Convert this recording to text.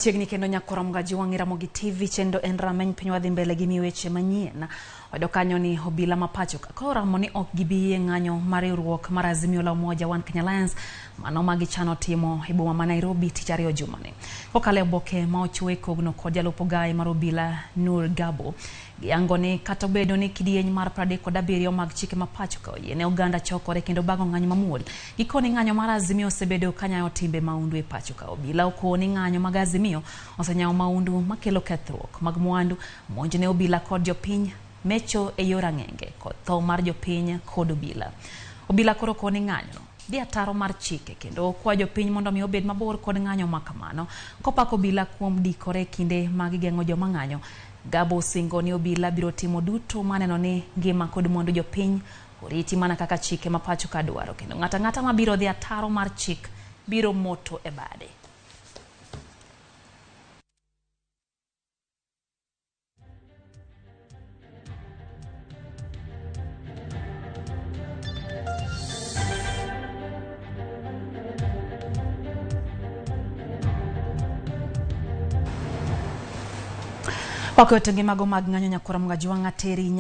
Chiegni kendo nyakora mgaji wangira mogi TV chendo en rameny piny wadhi mbele gi miweche manyien. Wado kanyo ni obila mapacho kakora moni ok gibi ng'anyo mar riwruok mar Azimio la Umoja One Kenya Alliance mano magi chano timo e boma ma Nairobi tich ariyo jumani. Kokale oboke ma ochwe kogno kod jalupo gai mar obila Nur Gabo giangoni kata bedo ni kidieny mar 37 mag chike mapacho ka yene oganda chokore kendo bago ng'anyo mamuol. Gikoni ng'anyo mar Azimio osebedo kanyayo timbe maundu e pacho ka obila okoni ng'anyo mag Azimio osenyawo maundu makelo kethruok mag mwandu monj ne obila kod jopiny mecho e yor ang'enge kod tho mar jopiny kod obila. Obila koro koni ng'anyo di ataro mar chike kendo kwa jopiny mondo mi obed mabor kod ng'anyo makamano kopako obila kuom dikore kinde mag geng'o joma ng'anyo. Gabo singo ni obila biro timo duto maneno ni ngima kod mwandu jopiny oriti mana kaka chike mapacho ka dwaro kendo ng'ata mabiro dhi ataro mar chik biro moto e bade. Wakoyo tenge mago mag ng'anyo nyakora mgaji wangateri